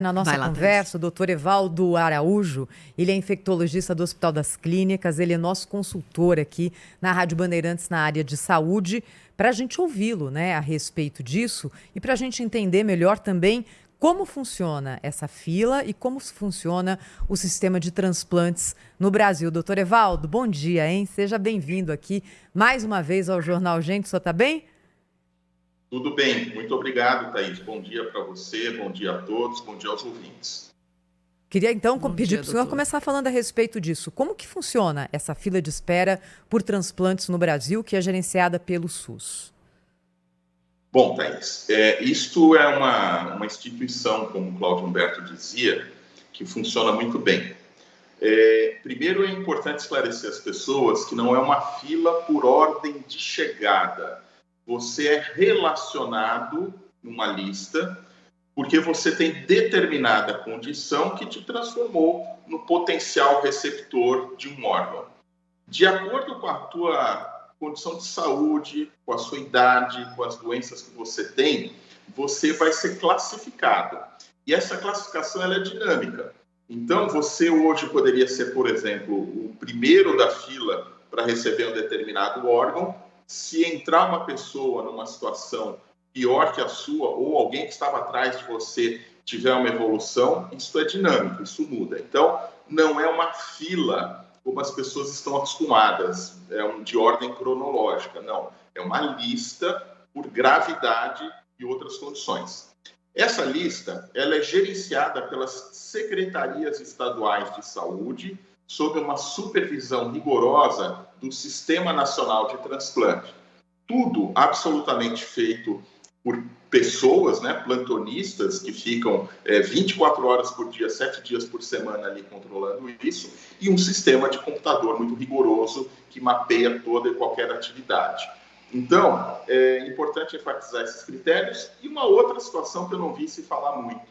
Na nossa Vai lá, Thaís. conversa, o doutor Evaldo Araújo, ele é infectologista do Hospital das Clínicas, ele é nosso consultor aqui na Rádio Bandeirantes na área de saúde, para a gente ouvi-lo, né, a respeito disso e para a gente entender melhor também como funciona essa fila e como funciona o sistema de transplantes no Brasil. Doutor Evaldo, bom dia, hein? Seja bem-vindo aqui mais uma vez ao Jornal Gente, o senhor tá bem? Tudo bem, muito obrigado, Thaís. Bom dia para você, bom dia a todos, bom dia aos ouvintes. Queria então Bom pedir dia, para o senhor doutor. começar falando a respeito disso. Como que funciona essa fila de espera por transplantes no Brasil, que é gerenciada pelo SUS? Bom, Thaís, isto é uma instituição, como o Cláudio Humberto dizia, que funciona muito bem. Primeiro é importante esclarecer às pessoas que não é uma fila por ordem de chegada. Você é relacionado numa lista porque você tem determinada condição que te transformou no potencial receptor de um órgão. De acordo com a tua condição de saúde, com a sua idade, com as doenças que você tem, você vai ser classificado. E essa classificação ela é dinâmica. Então, você hoje poderia ser, por exemplo, o primeiro da fila para receber um determinado órgão. Se entrar uma pessoa numa situação pior que a sua, ou alguém que estava atrás de você tiver uma evolução, isso é dinâmico, isso muda. Então, não é uma fila como as pessoas estão acostumadas, de ordem cronológica, não. É uma lista por gravidade e outras condições. Essa lista ela é gerenciada pelas secretarias estaduais de saúde, sob uma supervisão rigorosa do Sistema Nacional de Transplante. Tudo absolutamente feito por pessoas, né, plantonistas, que ficam 24 horas por dia, 7 dias por semana ali controlando isso, e um sistema de computador muito rigoroso que mapeia toda e qualquer atividade. Então, é importante enfatizar esses critérios. E uma outra situação que eu não vi se falar muito.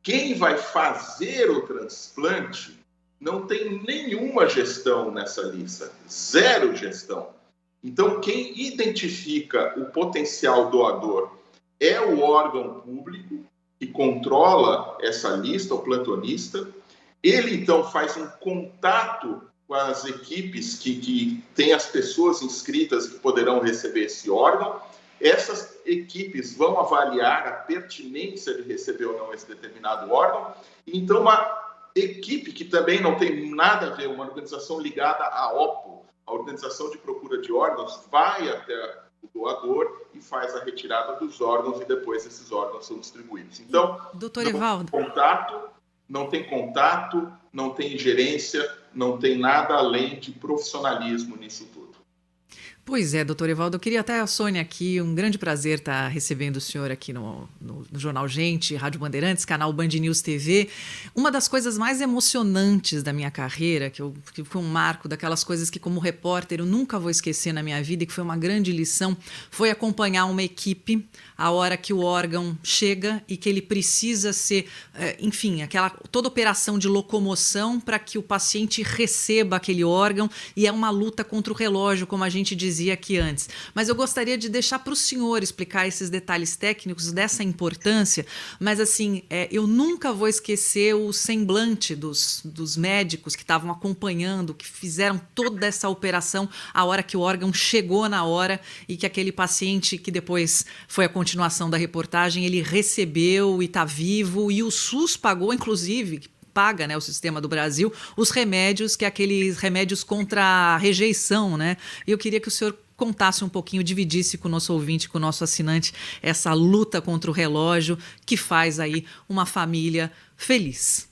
Quem vai fazer o transplante não tem nenhuma gestão nessa lista, zero gestão. Então, quem identifica o potencial doador é o órgão público que controla essa lista, o plantonista. Ele, então, faz um contato com as equipes que têm as pessoas inscritas que poderão receber esse órgão. Essas equipes vão avaliar a pertinência de receber ou não esse determinado órgão. Então, uma equipe que também não tem nada a ver, uma organização ligada à OPO, a Organização de Procura de Órgãos, vai até o doador e faz a retirada dos órgãos e depois esses órgãos são distribuídos. Então, Doutor Evaldo, não tem contato, não tem ingerência, não tem nada além de profissionalismo nisso tudo. Pois é, doutor Evaldo, eu queria até a Sônia aqui, um grande prazer estar recebendo o senhor aqui no Jornal Gente, Rádio Bandeirantes, canal Band News TV. Uma das coisas mais emocionantes da minha carreira, que foi um marco daquelas coisas que como repórter eu nunca vou esquecer na minha vida e que foi uma grande lição, foi acompanhar uma equipe a hora que o órgão chega e que ele precisa ser, enfim, toda operação de locomoção para que o paciente receba aquele órgão, e é uma luta contra o relógio, como a gente dizia aqui antes. Mas eu gostaria de deixar para o senhor explicar esses detalhes técnicos dessa importância, mas assim, eu nunca vou esquecer o semblante dos médicos que estavam acompanhando, que fizeram toda essa operação a hora que o órgão chegou na hora e que aquele paciente, que depois foi a continuação da reportagem, ele recebeu e está vivo, e o SUS pagou, inclusive, paga, né, o sistema do Brasil, os remédios, que é aqueles remédios contra a rejeição, né? E eu queria que o senhor contasse um pouquinho, dividisse com o nosso ouvinte, com o nosso assinante, essa luta contra o relógio que faz aí uma família feliz.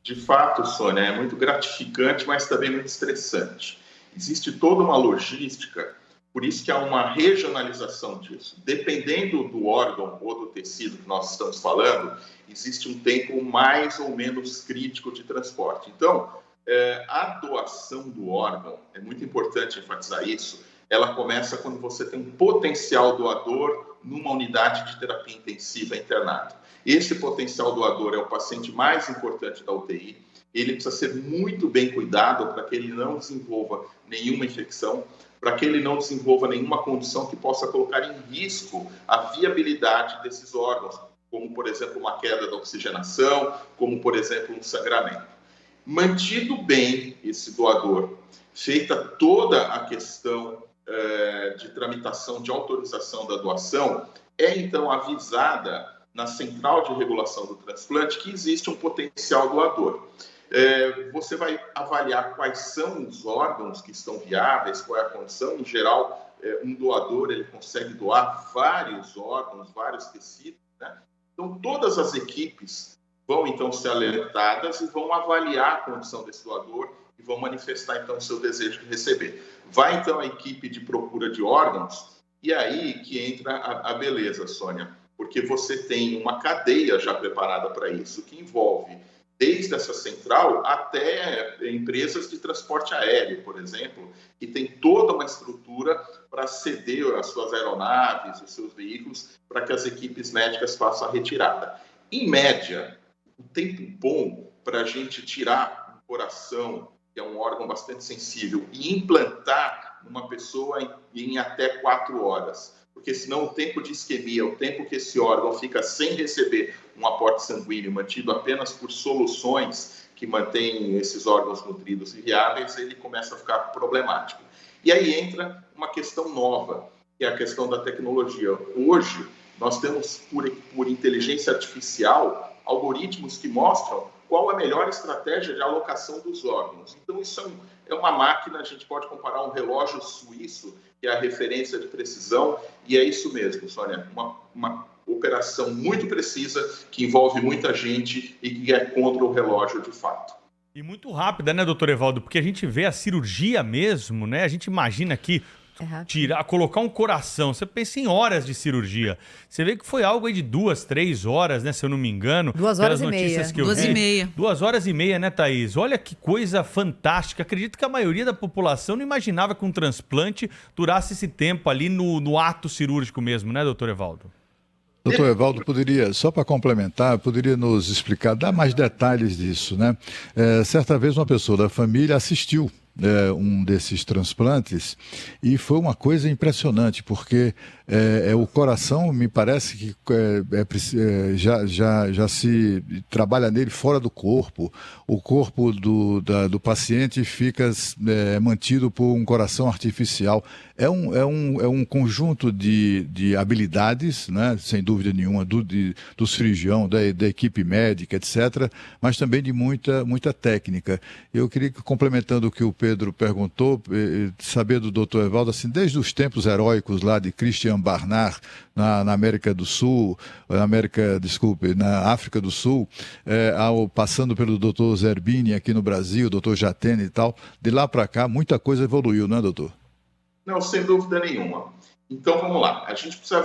De fato, Sônia, é muito gratificante, mas também muito estressante. Existe toda uma logística, por isso que há uma regionalização disso. Dependendo do órgão ou do tecido que nós estamos falando, existe um tempo mais ou menos crítico de transporte. Então, a doação do órgão, é muito importante enfatizar isso, ela começa quando você tem um potencial doador numa unidade de terapia intensiva internado. Esse potencial doador é o paciente mais importante da UTI. Ele precisa ser muito bem cuidado para que ele não desenvolva nenhuma infecção, para que ele não desenvolva nenhuma condição que possa colocar em risco a viabilidade desses órgãos, como, por exemplo, uma queda da oxigenação, como, por exemplo, um sangramento. Mantido bem esse doador, feita toda a questão de tramitação de autorização da doação, é então avisada na central de regulação do transplante que existe um potencial doador. Você vai avaliar quais são os órgãos que estão viáveis, qual é a condição. Em geral, um doador ele consegue doar vários órgãos, vários tecidos, né? Então, todas as equipes vão, então, ser alertadas e vão avaliar a condição desse doador e vão manifestar, então, o seu desejo de receber. Vai, então, a equipe de procura de órgãos e aí que entra a beleza, Sônia, porque você tem uma cadeia já preparada para isso, que envolve desde essa central até empresas de transporte aéreo, por exemplo, que tem toda uma estrutura para ceder as suas aeronaves, os seus veículos, para que as equipes médicas façam a retirada. Em média, o tempo bom para a gente tirar o coração, que é um órgão bastante sensível, e implantar numa pessoa em até 4 horas. Porque senão o tempo de isquemia, o tempo que esse órgão fica sem receber um aporte sanguíneo, mantido apenas por soluções que mantêm esses órgãos nutridos e viáveis, ele começa a ficar problemático. E aí entra uma questão nova, que é a questão da tecnologia. Hoje, nós temos, por inteligência artificial, algoritmos que mostram qual a melhor estratégia de alocação dos órgãos. Então, isso é uma máquina, a gente pode comparar um relógio suíço, que é a referência de precisão, e é isso mesmo, Sônia, uma operação muito precisa, que envolve muita gente e que é contra o relógio de fato. E muito rápida, né, doutor Evaldo? Porque a gente vê a cirurgia mesmo, né? A gente imagina que colocar um coração, você pensa em horas de cirurgia. Você vê que foi algo aí de 2, 3 horas, né? Se eu não me engano. 2 horas e meia. 2 horas e meia, né, Thaís? Olha que coisa fantástica. Acredito que a maioria da população não imaginava que um transplante durasse esse tempo ali no ato cirúrgico mesmo, né, doutor Evaldo? Doutor Evaldo, só para complementar, poderia nos explicar, dar mais detalhes disso, né? Certa vez uma pessoa da família assistiu um desses transplantes e foi uma coisa impressionante, porque o coração, me parece que já se trabalha nele fora do corpo. O corpo do paciente fica mantido por um coração artificial. É um conjunto de habilidades, né, sem dúvida nenhuma, do cirurgião, da equipe médica, etc., mas também de muita técnica. Eu queria, complementando o que o Pedro perguntou, saber do Dr. Evaldo, assim, desde os tempos heróicos lá de Christian Barnard, na América do Sul, na África do Sul, passando pelo Dr. Zerbini aqui no Brasil, Dr. Jatene e tal, de lá para cá muita coisa evoluiu, não é, doutor? Não, sem dúvida nenhuma. Então, vamos lá. A gente precisa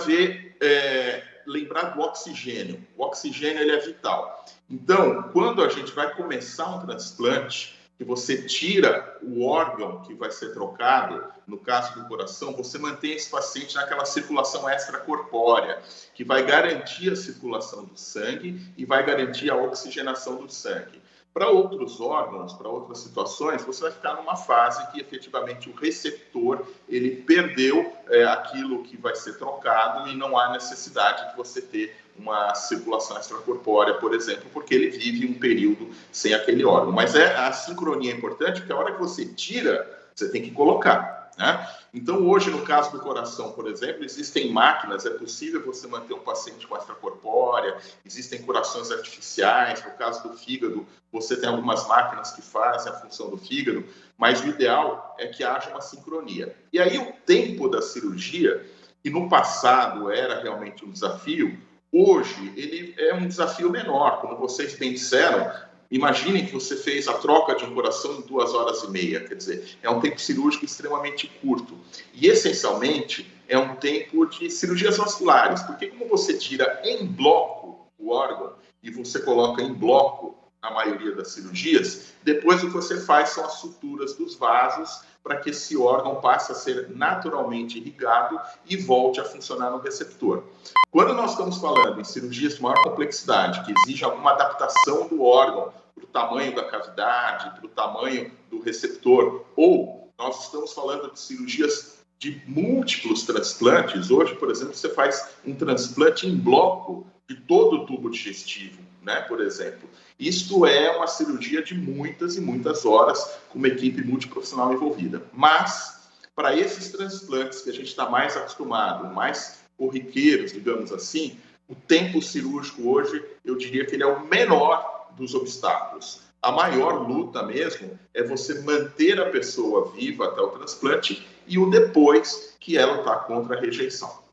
lembrar do oxigênio. O oxigênio ele é vital. Então, quando a gente vai começar um transplante, que você tira o órgão que vai ser trocado, no caso do coração, você mantém esse paciente naquela circulação extracorpórea, que vai garantir a circulação do sangue e vai garantir a oxigenação do sangue. Para outros órgãos, para outras situações, você vai ficar numa fase que efetivamente o receptor ele perdeu aquilo que vai ser trocado e não há necessidade de você ter uma circulação extracorpórea, por exemplo, porque ele vive um período sem aquele órgão. Mas a sincronia é importante, porque a hora que você tira, você tem que colocar, né? Então, hoje, no caso do coração, por exemplo, existem máquinas, é possível você manter um paciente com extracorpórea, existem corações artificiais, no caso do fígado, você tem algumas máquinas que fazem a função do fígado, mas o ideal é que haja uma sincronia. E aí, o tempo da cirurgia, que no passado era realmente um desafio, hoje ele é um desafio menor, como vocês bem disseram. Imaginem que você fez a troca de um coração em 2 horas e meia, quer dizer, é um tempo cirúrgico extremamente curto. E, essencialmente, é um tempo de cirurgias vasculares, porque como você tira em bloco o órgão e você coloca em bloco a maioria das cirurgias, depois o que você faz são as suturas dos vasos para que esse órgão passe a ser naturalmente irrigado e volte a funcionar no receptor. Quando nós estamos falando em cirurgias de maior complexidade, que exige alguma adaptação do órgão para o tamanho da cavidade, para o tamanho do receptor, ou nós estamos falando de cirurgias de múltiplos transplantes, hoje, por exemplo, você faz um transplante em bloco de todo o tubo digestivo, né, por exemplo. Isto é uma cirurgia de muitas e muitas horas, com uma equipe multiprofissional envolvida. Mas, para esses transplantes que a gente está mais acostumado, mais corriqueiros, digamos assim, o tempo cirúrgico hoje, eu diria que ele é o menor dos obstáculos. A maior luta mesmo é você manter a pessoa viva até o transplante e o depois que ela está contra a rejeição.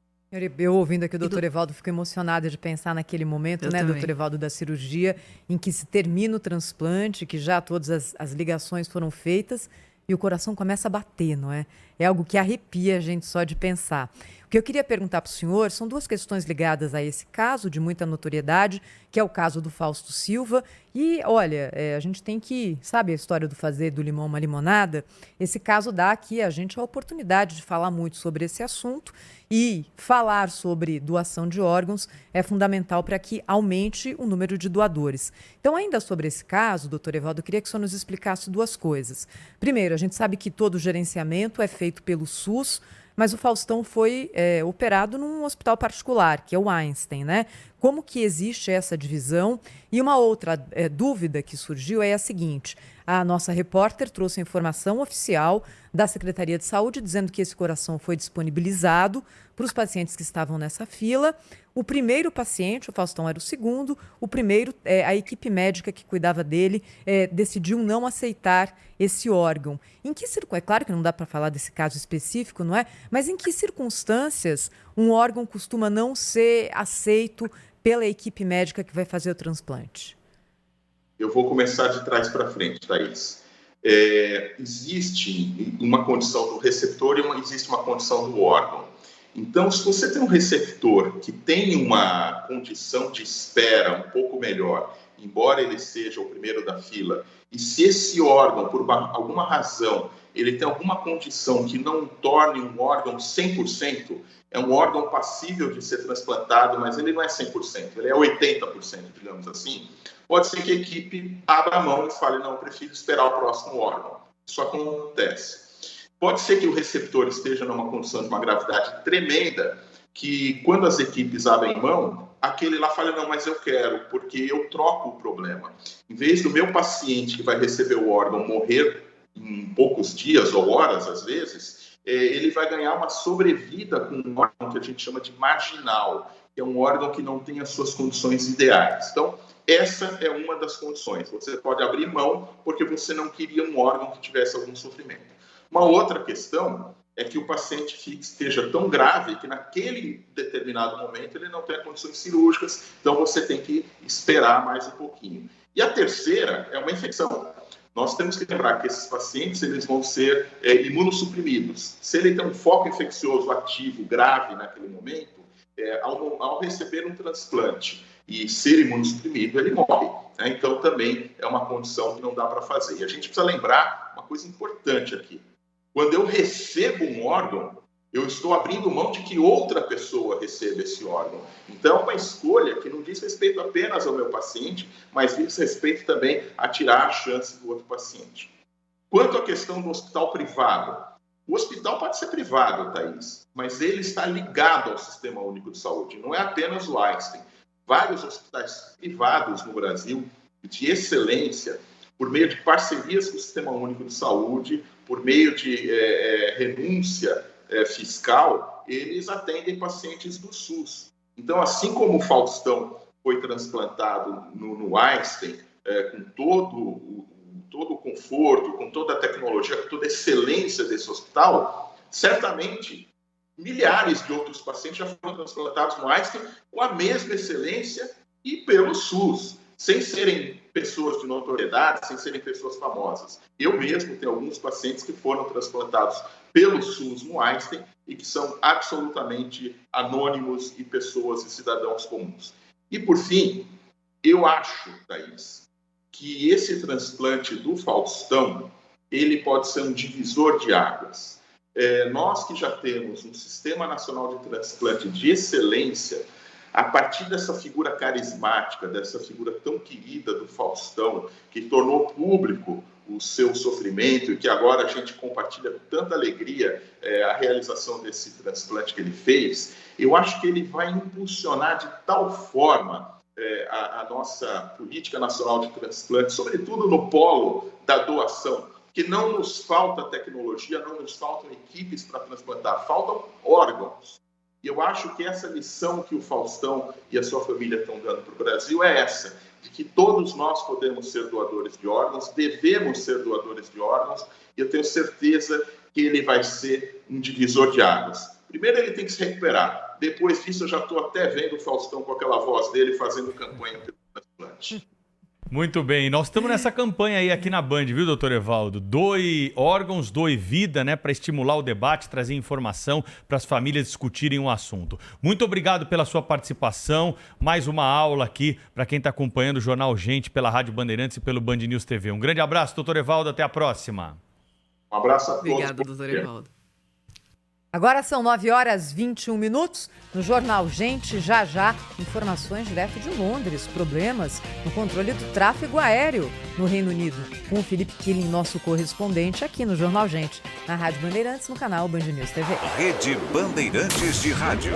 Eu ouvindo aqui o doutor Evaldo, fico emocionada de pensar naquele momento, né, doutor Evaldo, da cirurgia, em que se termina o transplante, que já todas as ligações foram feitas e o coração começa a bater, não é? É algo que arrepia a gente só de pensar. O que eu queria perguntar para o senhor são duas questões ligadas a esse caso de muita notoriedade, que é o caso do Fausto Silva. E, olha, a gente tem que, sabe a história do fazer do limão uma limonada? Esse caso dá aqui a gente a oportunidade de falar muito sobre esse assunto e falar sobre doação de órgãos é fundamental para que aumente o número de doadores. Então, ainda sobre esse caso, doutor Evaldo, eu queria que o senhor nos explicasse duas coisas. Primeiro, a gente sabe que todo o gerenciamento é feito pelo SUS, mas o Faustão foi operado num hospital particular, que é o Einstein, né? Como que existe essa divisão? E uma outra dúvida que surgiu é a seguinte: a nossa repórter trouxe a informação oficial da Secretaria de Saúde dizendo que esse coração foi disponibilizado para os pacientes que estavam nessa fila. O primeiro paciente, o Faustão era o segundo, o primeiro, a equipe médica que cuidava dele decidiu não aceitar esse órgão. É claro que não dá para falar desse caso específico, não é? Mas em que circunstâncias um órgão costuma não ser aceito pela equipe médica que vai fazer o transplante? Eu vou começar de trás para frente, Thaís. Existe uma condição do receptor e existe uma condição do órgão. Então, se você tem um receptor que tem uma condição de espera um pouco melhor, embora ele seja o primeiro da fila, e se esse órgão, por alguma razão, ele tem alguma condição que não torne um órgão 100%, é um órgão passível de ser transplantado, mas ele não é 100%, ele é 80%, digamos assim, pode ser que a equipe abra a mão e fale, não, eu prefiro esperar o próximo órgão. Isso acontece. Pode ser que o receptor esteja numa condição de uma gravidade tremenda, que quando as equipes abrem mão, aquele lá fala, não, mas eu quero, porque eu troco o problema. Em vez do meu paciente que vai receber o órgão morrer em poucos dias ou horas, às vezes, ele vai ganhar uma sobrevida com um órgão que a gente chama de marginal, que é um órgão que não tem as suas condições ideais. Então, essa é uma das condições. Você pode abrir mão porque você não queria um órgão que tivesse algum sofrimento. Uma outra questão é que o paciente esteja tão grave que naquele determinado momento ele não tem condições cirúrgicas, então você tem que esperar mais um pouquinho. E a terceira é uma infecção. Nós temos que lembrar que esses pacientes eles vão ser imunossuprimidos. Se ele tem um foco infeccioso ativo grave naquele momento, ao receber um transplante e ser imunossuprimido, ele morre. Né? Então, também é uma condição que não dá para fazer. E a gente precisa lembrar uma coisa importante aqui. Quando eu recebo um órgão, eu estou abrindo mão de que outra pessoa receba esse órgão. Então, é uma escolha que não diz respeito apenas ao meu paciente, mas diz respeito também a tirar a chance do outro paciente. Quanto à questão do hospital privado, o hospital pode ser privado, Thaís, mas ele está ligado ao Sistema Único de Saúde, não é apenas o Einstein. Vários hospitais privados no Brasil, de excelência, por meio de parcerias com o Sistema Único de Saúde, por meio de renúncia fiscal, eles atendem pacientes do SUS. Então, assim como o Faustão foi transplantado no Einstein, com todo o conforto, com toda a tecnologia, com toda a excelência desse hospital, certamente milhares de outros pacientes já foram transplantados no Einstein com a mesma excelência e pelo SUS, sem serem pessoas de notoriedade, sem serem pessoas famosas. Eu mesmo tenho alguns pacientes que foram transplantados pelo SUS no Einstein e que são absolutamente anônimos e pessoas e cidadãos comuns. E, por fim, eu acho, Thaís, que esse transplante do Faustão, ele pode ser um divisor de águas. Nós que já temos um Sistema Nacional de Transplante de excelência, a partir dessa figura carismática, dessa figura tão querida do Faustão, que tornou público o seu sofrimento e que agora a gente compartilha com tanta alegria a realização desse transplante que ele fez, eu acho que ele vai impulsionar de tal forma a nossa política nacional de transplante, sobretudo no polo da doação, que não nos falta tecnologia, não nos faltam equipes para transplantar, faltam órgãos. E eu acho que essa lição que o Faustão e a sua família estão dando para o Brasil é essa, de que todos nós podemos ser doadores de órgãos, devemos ser doadores de órgãos, e eu tenho certeza que ele vai ser um divisor de águas. Primeiro ele tem que se recuperar, depois disso eu já estou até vendo o Faustão com aquela voz dele fazendo campanha pelo transplante. Muito bem, nós estamos nessa campanha aí aqui na Band, viu, doutor Evaldo? Doe órgãos, doe vida, né, para estimular o debate, trazer informação para as famílias discutirem o assunto. Muito obrigado pela sua participação, mais uma aula aqui para quem está acompanhando o Jornal Gente pela Rádio Bandeirantes e pelo Band News TV. Um grande abraço, doutor Evaldo, até a próxima. Um abraço a todos. Obrigada, doutor Evaldo. Agora são 9h21. No Jornal Gente, já, informações direto de Londres, problemas no controle do tráfego aéreo no Reino Unido. Com o Felipe Killing, nosso correspondente aqui no Jornal Gente, na Rádio Bandeirantes, no canal Band News TV. Rede Bandeirantes de Rádio.